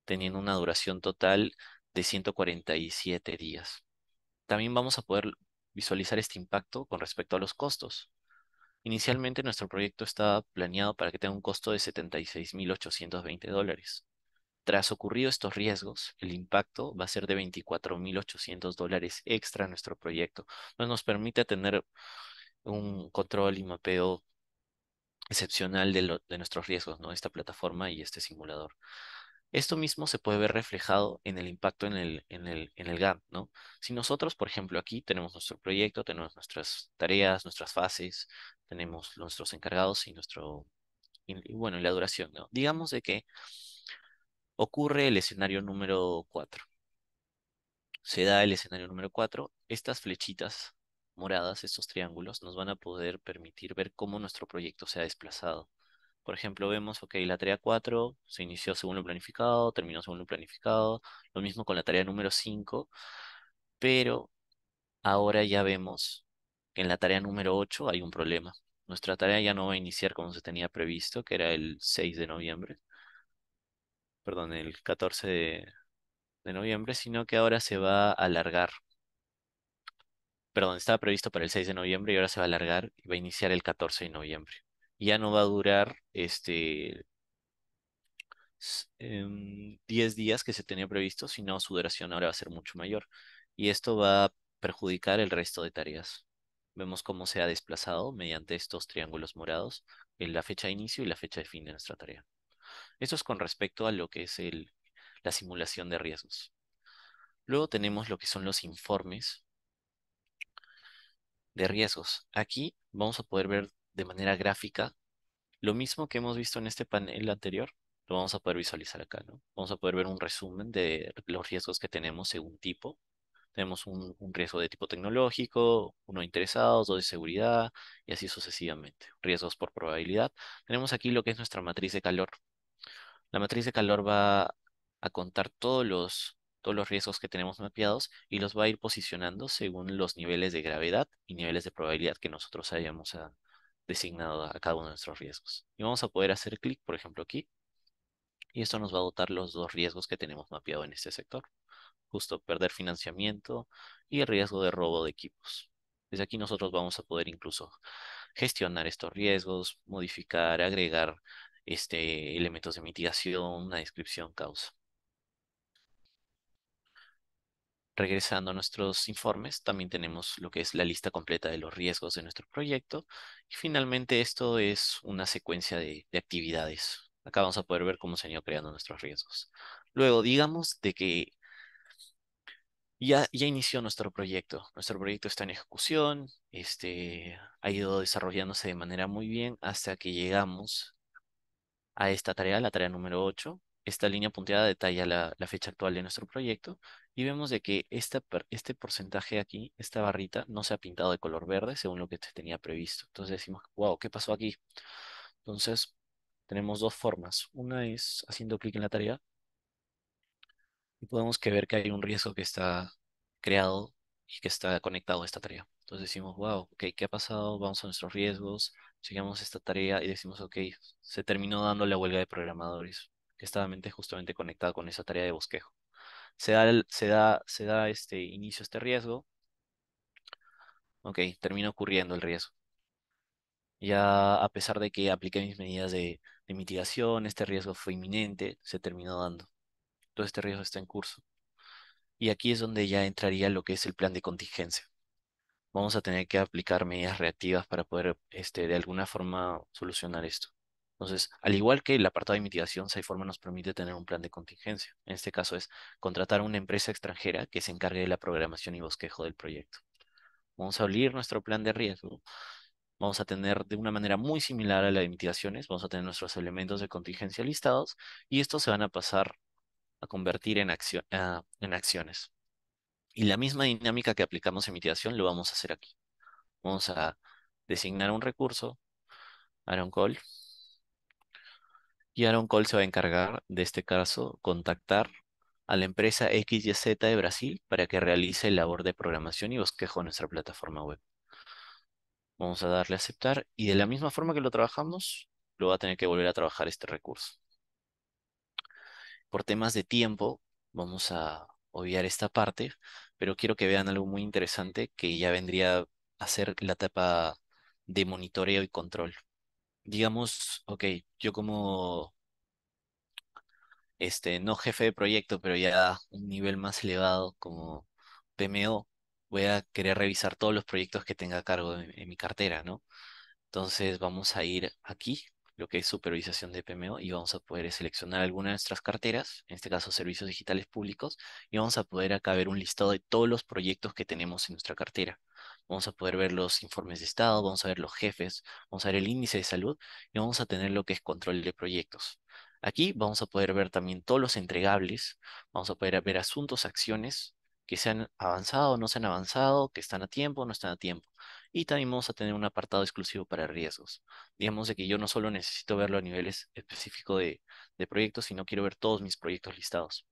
teniendo una duración total de 147 días. También vamos a poder visualizar este impacto con respecto a los costos. Inicialmente nuestro proyecto estaba planeado para que tenga un costo de $76.820. Tras ocurrido estos riesgos, el impacto va a ser de $24.800 extra en nuestro proyecto. Nos permite tener un control y mapeo excepcional de nuestros riesgos, ¿no? Esta plataforma y este simulador. Esto mismo se puede ver reflejado en el impacto en el Gantt, ¿no? Si nosotros, por ejemplo, aquí tenemos nuestro proyecto, tenemos nuestras tareas, nuestras fases, tenemos nuestros encargados y bueno, y la duración, ¿no? Digamos de que ocurre el escenario número 4. Se da el escenario número 4. Estas flechitas moradas, estos triángulos, nos van a poder permitir ver cómo nuestro proyecto se ha desplazado. Por ejemplo, vemos, ok, la tarea 4 se inició según lo planificado, terminó según lo planificado. Lo mismo con la tarea número 5, pero ahora ya vemos que en la tarea número 8 hay un problema. Nuestra tarea ya no va a iniciar como se tenía previsto, que era el 6 de noviembre, perdón, el 14 de noviembre, sino que ahora se va a alargar. Perdón, estaba previsto para el 6 de noviembre y ahora se va a alargar y va a iniciar el 14 de noviembre. Ya no va a durar 10 días que se tenía previsto, sino su duración ahora va a ser mucho mayor. Y esto va a perjudicar el resto de tareas. Vemos cómo se ha desplazado mediante estos triángulos morados en la fecha de inicio y la fecha de fin de nuestra tarea. Esto es con respecto a lo que es la simulación de riesgos. Luego tenemos lo que son los informes de riesgos. Aquí vamos a poder ver de manera gráfica lo mismo que hemos visto en este panel anterior, lo vamos a poder visualizar acá, ¿no? Vamos a poder ver un resumen de los riesgos que tenemos según tipo. Tenemos un riesgo de tipo tecnológico, uno de interesados, dos de seguridad y así sucesivamente. Riesgos por probabilidad. Tenemos aquí lo que es nuestra matriz de calor. La matriz de calor va a contar todos los riesgos que tenemos mapeados y los va a ir posicionando según los niveles de gravedad y niveles de probabilidad que nosotros hayamos designado a cada uno de nuestros riesgos. Y vamos a poder hacer clic, por ejemplo, aquí, y esto nos va a botar los dos riesgos que tenemos mapeado en este sector. Justo perder financiamiento y el riesgo de robo de equipos. Desde aquí nosotros vamos a poder incluso gestionar estos riesgos, modificar, agregar elementos de mitigación, una descripción causa. Regresando a nuestros informes, también tenemos lo que es la lista completa de los riesgos de nuestro proyecto. Y finalmente esto es una secuencia de actividades. Acá vamos a poder ver cómo se han ido creando nuestros riesgos. Luego, digamos de que ya inició nuestro proyecto. Nuestro proyecto está en ejecución, ha ido desarrollándose de manera muy bien hasta que llegamos a esta tarea, la tarea número 8. Esta línea punteada detalla la fecha actual de nuestro proyecto y vemos de que este porcentaje aquí, esta barrita, no se ha pintado de color verde según lo que se tenía previsto. Entonces decimos, wow, ¿qué pasó aquí? Entonces, tenemos dos formas. Una es haciendo clic en la tarea y podemos ver que hay un riesgo que está creado y que está conectado a esta tarea. Entonces decimos, wow, ok, ¿qué ha pasado? Vamos a nuestros riesgos, chequeamos esta tarea y decimos, ok, se terminó dando la huelga de programadores, que estaba justamente conectada con esa tarea de bosquejo. Se da inicio a este riesgo, ok, termina ocurriendo el riesgo. Ya a pesar de que apliqué mis medidas de mitigación, este riesgo fue inminente, se terminó dando. Todo este riesgo está en curso. Y aquí es donde ya entraría lo que es el plan de contingencia. Vamos a tener que aplicar medidas reactivas para poder, de alguna forma, solucionar esto. Entonces, al igual que el apartado de mitigación, SciForma nos permite tener un plan de contingencia. En este caso es contratar a una empresa extranjera que se encargue de la programación y bosquejo del proyecto. Vamos a abrir nuestro plan de riesgo. Vamos a tener de una manera muy similar a la de mitigaciones, vamos a tener nuestros elementos de contingencia listados y estos se van a pasar a convertir en acciones. Y la misma dinámica que aplicamos en mitigación lo vamos a hacer aquí. Vamos a designar un recurso, Aaron Call, y Aaron Call se va a encargar, de este caso, contactar a la empresa XYZ de Brasil para que realice labor de programación y bosquejo en nuestra plataforma web. Vamos a darle a aceptar y de la misma forma que lo trabajamos, lo va a tener que volver a trabajar este recurso. Por temas de tiempo, vamos a obviar esta parte, pero quiero que vean algo muy interesante que ya vendría a ser la etapa de monitoreo y control. Digamos, ok, yo como no jefe de proyecto, pero ya un nivel más elevado como PMO, voy a querer revisar todos los proyectos que tenga a cargo en mi cartera, ¿no? Entonces vamos a ir aquí, lo que es supervisación de PMO, y vamos a poder seleccionar alguna de nuestras carteras, en este caso servicios digitales públicos, y vamos a poder acá ver un listado de todos los proyectos que tenemos en nuestra cartera. Vamos a poder ver los informes de estado, vamos a ver los jefes, vamos a ver el índice de salud y vamos a tener lo que es control de proyectos. Aquí vamos a poder ver también todos los entregables, vamos a poder ver asuntos, acciones que se han avanzado o no se han avanzado, que están a tiempo o no están a tiempo. Y también vamos a tener un apartado exclusivo para riesgos. Digamos de que yo no solo necesito verlo a niveles específicos de proyectos, sino quiero ver todos mis proyectos listados.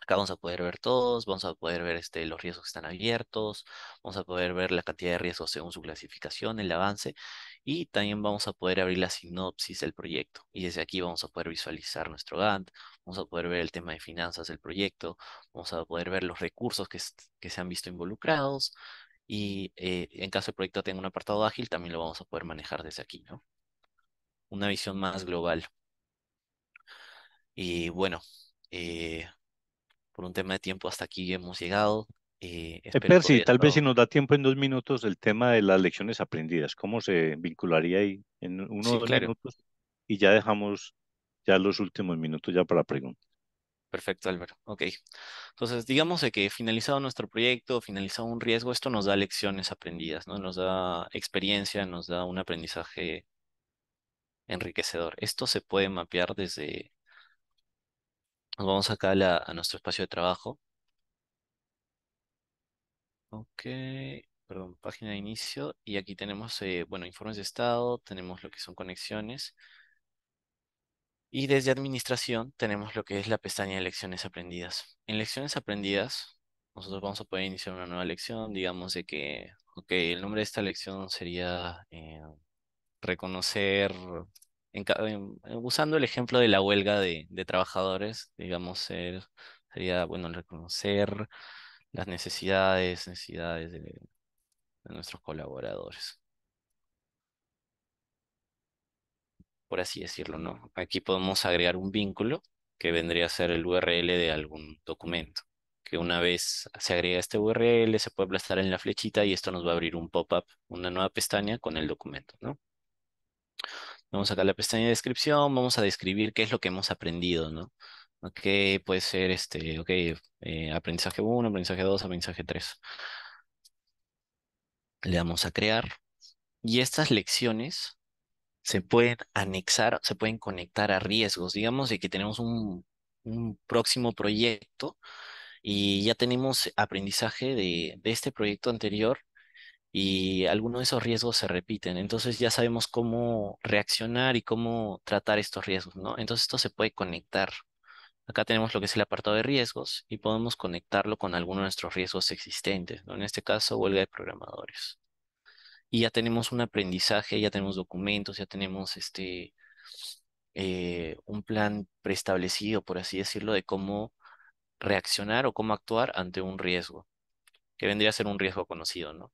Acá vamos a poder ver todos, vamos a poder ver los riesgos que están abiertos, vamos a poder ver la cantidad de riesgos según su clasificación, el avance, y también vamos a poder abrir la sinopsis del proyecto. Y desde aquí vamos a poder visualizar nuestro Gantt, vamos a poder ver el tema de finanzas del proyecto, vamos a poder ver los recursos que se han visto involucrados, y en caso el proyecto tenga un apartado ágil, también lo vamos a poder manejar desde aquí, ¿no? Una visión más global. Y bueno, eh, por un tema de tiempo hasta aquí hemos llegado. Espero todo
Percy,
haya
tal vez si
estado.
nos da tiempo en 2 minutos el tema de las lecciones aprendidas, ¿cómo se vincularía ahí en uno o
Sí,
dos
claro.
minutos? Y ya dejamos ya los últimos minutos ya para preguntas.
Perfecto, Álvaro. Ok. Entonces, digamos de que finalizado nuestro proyecto, finalizado un riesgo, esto nos da lecciones aprendidas, ¿no? Nos da experiencia, nos da un aprendizaje enriquecedor. Esto se puede mapear desde, nos vamos acá a nuestro espacio de trabajo. Ok, perdón, página de inicio. Y aquí tenemos, bueno, informes de estado, tenemos lo que son conexiones. Y desde administración tenemos lo que es la pestaña de lecciones aprendidas. En lecciones aprendidas, nosotros vamos a poder iniciar una nueva lección. Digamos de que, ok, el nombre de esta lección sería reconocer, usando el ejemplo de la huelga de trabajadores, digamos, sería, bueno, reconocer las necesidades de nuestros colaboradores, por así decirlo, ¿no? Aquí podemos agregar un vínculo que vendría a ser el URL de algún documento, que una vez se agrega este URL se puede aplastar en la flechita y esto nos va a abrir un pop-up, una nueva pestaña con el documento, ¿no? Vamos acá a la pestaña de descripción, vamos a describir qué es lo que hemos aprendido, ¿no? Ok, puede ser ok, aprendizaje uno, aprendizaje 2, aprendizaje 3. Le damos a crear y estas lecciones se pueden anexar, se pueden conectar a riesgos. Digamos de que tenemos un próximo proyecto y ya tenemos aprendizaje de este proyecto anterior y algunos de esos riesgos se repiten. Entonces ya sabemos cómo reaccionar y cómo tratar estos riesgos, ¿no? Entonces esto se puede conectar. Acá tenemos lo que es el apartado de riesgos y podemos conectarlo con alguno de nuestros riesgos existentes, ¿no? En este caso, huelga de programadores. Y ya tenemos un aprendizaje, ya tenemos documentos, ya tenemos un plan preestablecido, por así decirlo, de cómo reaccionar o cómo actuar ante un riesgo, que vendría a ser un riesgo conocido, ¿no?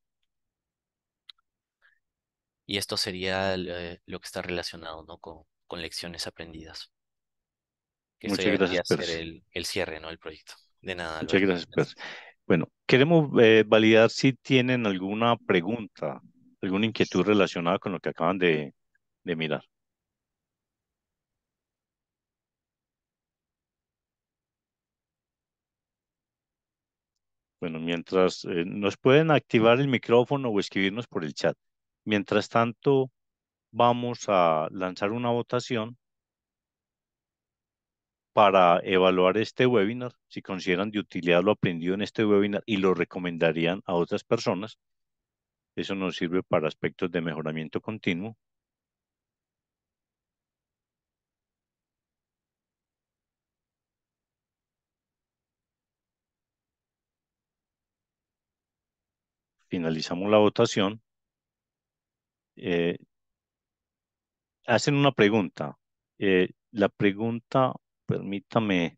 Y esto sería lo que está relacionado, ¿no? Con lecciones aprendidas, que esto ya
Muchas
vendría
gracias,
a ser
Percy.
el cierre, ¿no? Del proyecto. De nada,
Muchas
Álvaro.
gracias, Percy. Bueno, queremos validar si tienen alguna pregunta, alguna inquietud relacionada con lo que acaban de mirar. Bueno, mientras nos pueden activar el micrófono o escribirnos por el chat. Mientras tanto, vamos a lanzar una votación para evaluar este webinar, si consideran de utilidad lo aprendido en este webinar y lo recomendarían a otras personas. Eso nos sirve para aspectos de mejoramiento continuo. Finalizamos la votación Eh, hacen una pregunta. La pregunta, permítame,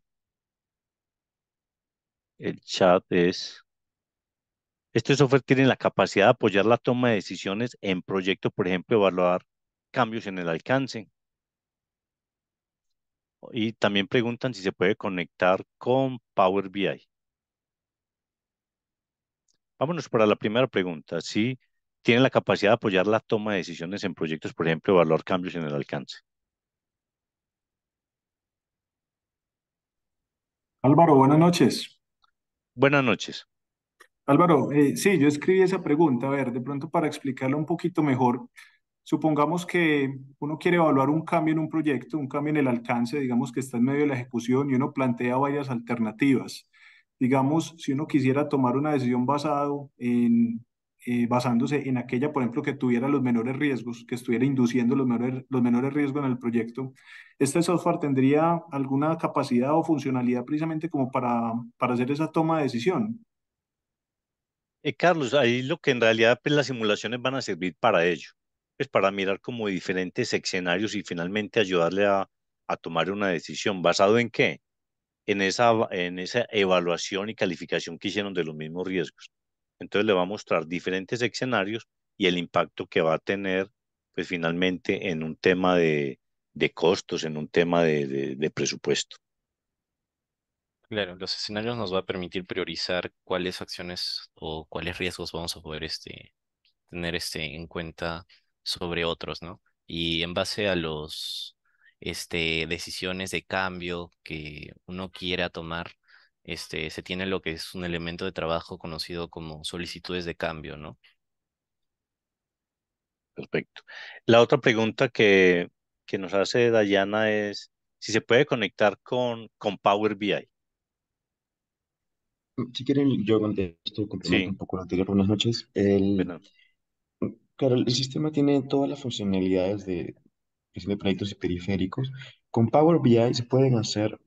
el chat es, ¿este software tiene la capacidad de apoyar la toma de decisiones en proyectos, por ejemplo, evaluar cambios en el alcance? Y también preguntan si se puede conectar con Power BI. Vámonos para la primera pregunta. Si tiene la capacidad de apoyar la toma de decisiones en proyectos, por ejemplo, evaluar cambios en el alcance.
Álvaro, buenas noches.
Buenas noches.
Álvaro, sí, yo escribí esa pregunta, a ver, de pronto para explicarla un poquito mejor, supongamos que uno quiere evaluar un cambio en un proyecto, un cambio en el alcance, digamos que está en medio de la ejecución y uno plantea varias alternativas. Digamos, si uno quisiera tomar una decisión basándose en aquella, por ejemplo, que tuviera los menores riesgos, que estuviera induciendo los menores riesgos en el proyecto, ¿este software tendría alguna capacidad o funcionalidad precisamente como para hacer esa toma de decisión?
Carlos, ahí lo que en realidad pues, las simulaciones van a servir para ello, pues para mirar como diferentes escenarios y finalmente ayudarle a tomar una decisión. ¿Basado en qué? En esa evaluación y calificación que hicieron de los mismos riesgos. Entonces le va a mostrar diferentes escenarios y el impacto que va a tener, pues finalmente en un tema de costos, en un tema de presupuesto.
Claro, los escenarios nos va a permitir priorizar cuáles acciones o cuáles riesgos vamos a poder tener en cuenta sobre otros, ¿no? Y en base a los decisiones de cambio que uno quiera tomar, se tiene lo que es un elemento de trabajo conocido como solicitudes de cambio, ¿no?
Perfecto. La otra pregunta que nos hace Dayana es si se puede conectar con Power BI.
Si quieren, yo contesto, complemento
Sí,
un poco lo anterior. Buenas noches.
bueno,
Claro, el sistema tiene todas las funcionalidades de gestión de proyectos y periféricos. Con Power BI se pueden hacer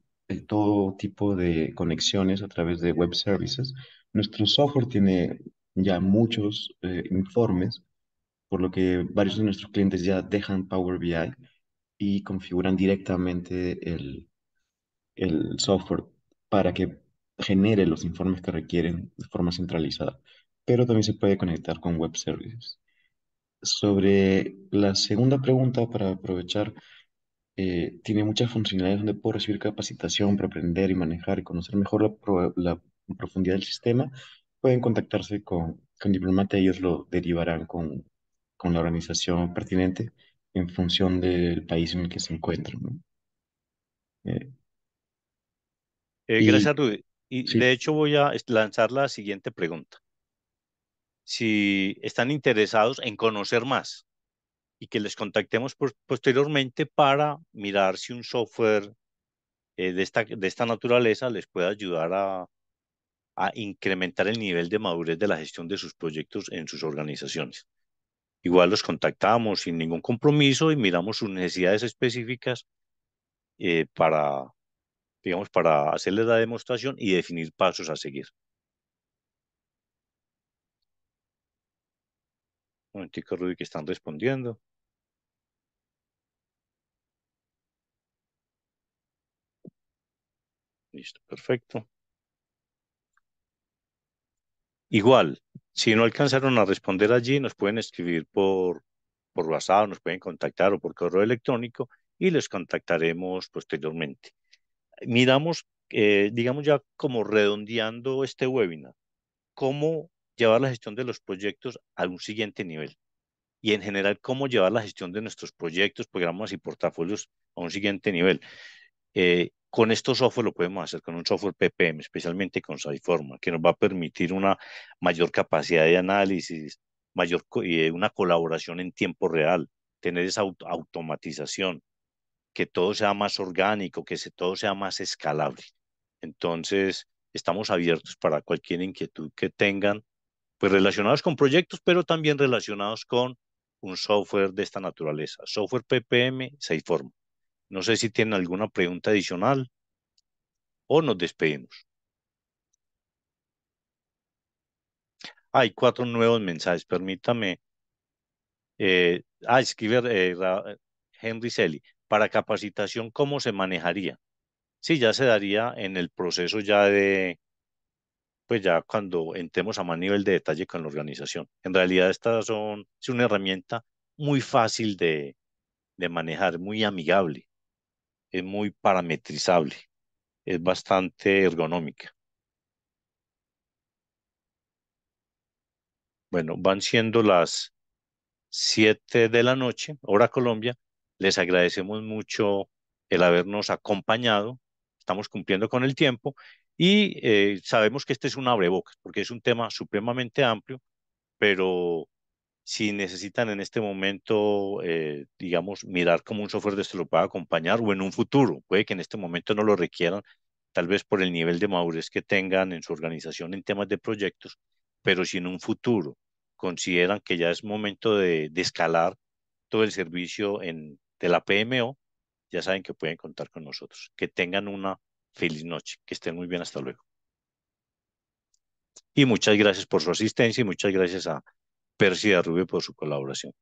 todo tipo de conexiones a través de web services. Nuestro software tiene ya muchos informes, por lo que varios de nuestros clientes ya dejan Power BI y configuran directamente el software para que genere los informes que requieren de forma centralizada, pero también se puede conectar con web services. Sobre la segunda pregunta, para aprovechar, tiene muchas funcionalidades donde puedo recibir capacitación para aprender y manejar y conocer mejor la profundidad del sistema. Pueden contactarse con Diplomata, ellos lo derivarán con la organización pertinente en función del país en el que se encuentran, ¿no? Eh, y
gracias, Rudy. Y de
sí.
hecho voy a lanzar la siguiente pregunta. Si están interesados en conocer más y que les contactemos posteriormente para mirar si un software de esta naturaleza les puede ayudar a incrementar el nivel de madurez de la gestión de sus proyectos en sus organizaciones. Igual los contactamos sin ningún compromiso y miramos sus necesidades específicas para, digamos, para hacerles la demostración y definir pasos a seguir. Un momentico, Rudy, que están respondiendo. Listo, perfecto. Igual, si no alcanzaron a responder allí, nos pueden escribir por WhatsApp, nos pueden contactar o por correo electrónico y les contactaremos posteriormente. Miramos, digamos ya como redondeando este webinar, cómo llevar la gestión de los proyectos a un siguiente nivel y en general cómo llevar la gestión de nuestros proyectos, programas y portafolios a un siguiente nivel. Con estos software lo podemos hacer con un software PPM, especialmente con Siteforma, que nos va a permitir una mayor capacidad de análisis, una colaboración en tiempo real, tener esa automatización, que todo sea más orgánico, todo sea más escalable. Entonces, estamos abiertos para cualquier inquietud que tengan, pues relacionados con proyectos, pero también relacionados con un software de esta naturaleza, software PPM, Siteforma. No sé si tienen alguna pregunta adicional o nos despedimos. Hay 4 nuevos mensajes, permítame. Escribe Henry Selly, para capacitación, ¿cómo se manejaría? Sí, ya se daría en el proceso ya pues ya cuando entremos a más nivel de detalle con la organización. En realidad es una herramienta muy fácil de manejar, muy amigable, es muy parametrizable, es bastante ergonómica. Bueno, van siendo las 7 de la noche, hora Colombia. Les agradecemos mucho el habernos acompañado. Estamos cumpliendo con el tiempo y sabemos que este es un abrebocas porque es un tema supremamente amplio, pero si necesitan en este momento, digamos, mirar cómo un software de esto lo pueda acompañar o en un futuro, puede que en este momento no lo requieran, tal vez por el nivel de madurez que tengan en su organización en temas de proyectos, pero si en un futuro consideran que ya es momento de escalar todo el servicio de la PMO, ya saben que pueden contar con nosotros. Que tengan una feliz noche, que estén muy bien, hasta luego. Y muchas gracias por su asistencia y muchas gracias a Percy y a Rubio por su colaboración.